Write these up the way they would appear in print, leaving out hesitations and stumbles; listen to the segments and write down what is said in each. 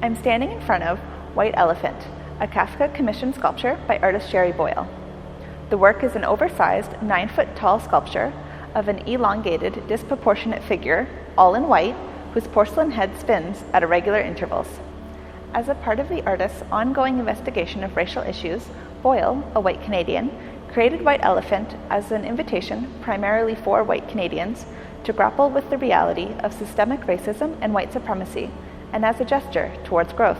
I'm standing in front of White Elephant, a Kafka commissioned sculpture by artist Shary Boyle. The work is an oversized 9-foot-tall sculpture of an elongated, disproportionate figure, all in white, whose porcelain head spins at irregular intervals. As a part of the artist's ongoing investigation of racial issues, Boyle, a white Canadian, created White Elephant as an invitation, primarily for white Canadians, to grapple with the reality of systemic racism and white supremacy, and as a gesture towards growth.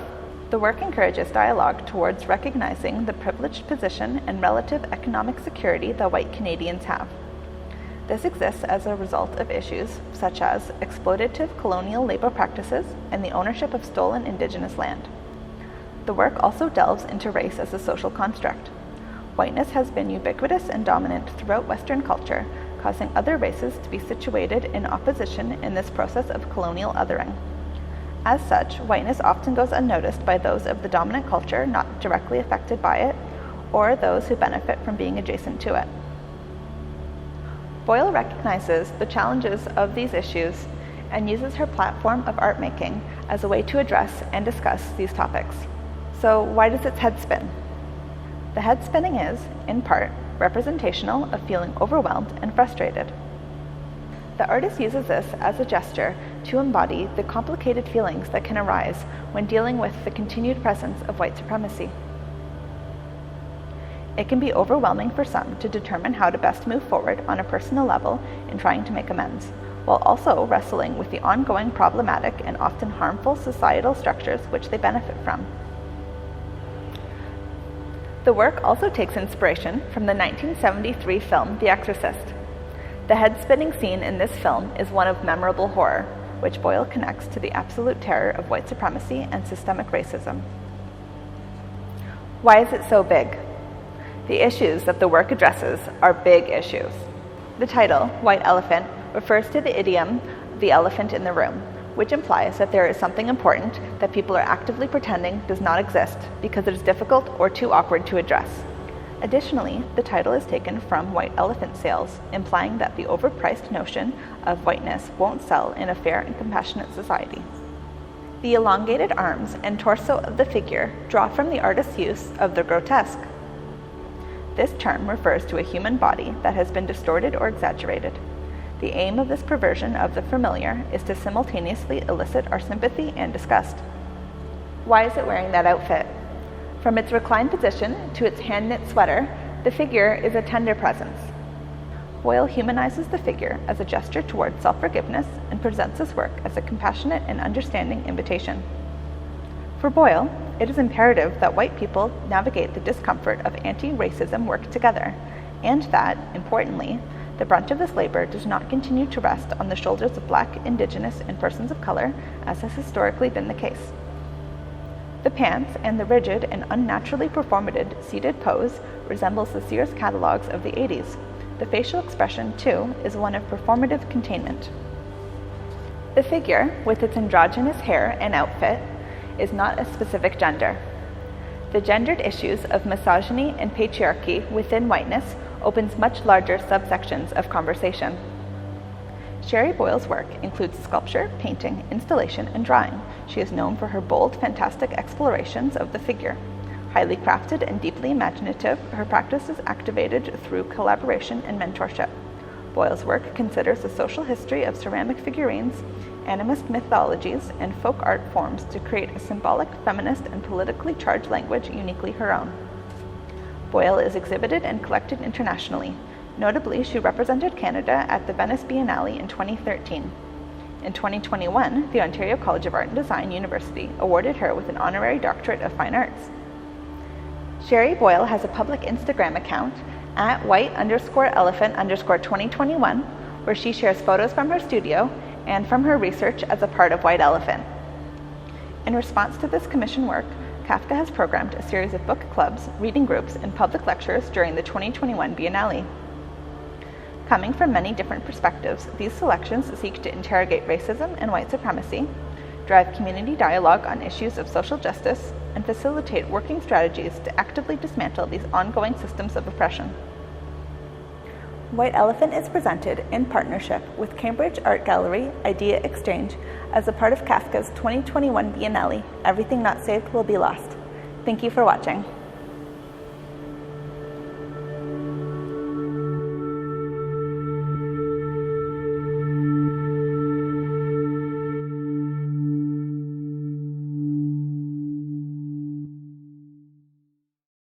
The work encourages dialogue towards recognizing the privileged position and relative economic security that white Canadians have. This exists as a result of issues such as exploitative colonial labor practices and the ownership of stolen Indigenous land. The work also delves into race as a social construct. Whiteness has been ubiquitous and dominant throughout Western culture, causing other races to be situated in opposition in this process of colonial othering. As such, whiteness often goes unnoticed by those of the dominant culture not directly affected by it, or those who benefit from being adjacent to it. Boyle recognizes the challenges of these issues and uses her platform of art making as a way to address and discuss these topics. So why does its head spin? The head spinning is, in part, representational of feeling overwhelmed and frustrated. The artist uses this as a gesture to embody the complicated feelings that can arise when dealing with the continued presence of white supremacy. It can be overwhelming for some to determine how to best move forward on a personal level in trying to make amends, while also wrestling with the ongoing problematic and often harmful societal structures which they benefit from. The work also takes inspiration from the 1973 film The Exorcist. The head-spinning scene in this film is one of memorable horror, which Boyle connects to the absolute terror of white supremacy and systemic racism. Why is it so big? The issues that the work addresses are big issues. The title, White Elephant, refers to the idiom, the elephant in the room, which implies that there is something important that people are actively pretending does not exist because it is difficult or too awkward to address. Additionally, the title is taken from white elephant sales, implying that the overpriced notion of whiteness won't sell in a fair and compassionate society. The elongated arms and torso of the figure draw from the artist's use of the grotesque. This term refers to a human body that has been distorted or exaggerated. The aim of this perversion of the familiar is to simultaneously elicit our sympathy and disgust. Why is it wearing that outfit? From its reclined position to its hand-knit sweater, the figure is a tender presence. Boyle humanizes the figure as a gesture toward self-forgiveness and presents this work as a compassionate and understanding invitation. For Boyle, it is imperative that white people navigate the discomfort of anti-racism work together, and that, importantly, the brunt of this labor does not continue to rest on the shoulders of Black, Indigenous, and persons of color, as has historically been the case. The pants and the rigid and unnaturally performative seated pose resembles the Sears catalogs of the 80s. The facial expression, too, is one of performative containment. The figure, with its androgynous hair and outfit, is not a specific gender. The gendered issues of misogyny and patriarchy within whiteness opens much larger subsections of conversation. Shary Boyle's work includes sculpture, painting, installation, and drawing. She is known for her bold, fantastic explorations of the figure. Highly crafted and deeply imaginative, her practice is activated through collaboration and mentorship. Boyle's work considers the social history of ceramic figurines, animist mythologies, and folk art forms to create a symbolic, feminist, and politically charged language uniquely her own. Boyle is exhibited and collected internationally. Notably, she represented Canada at the Venice Biennale in 2013. In 2021, the Ontario College of Art and Design University awarded her with an honorary doctorate of fine arts. Shary Boyle has a public Instagram account at white_elephant_2021, where she shares photos from her studio and from her research as a part of White Elephant. In response to this commission work, CAFKA has programmed a series of book clubs, reading groups, and public lectures during the 2021 Biennale. Coming from many different perspectives, these selections seek to interrogate racism and white supremacy, drive community dialogue on issues of social justice, and facilitate working strategies to actively dismantle these ongoing systems of oppression. White Elephant is presented in partnership with Cambridge Art Gallery Idea Exchange as a part of CAFKA's 2021 Biennale, Everything Not Saved Will Be Lost. Thank you for watching.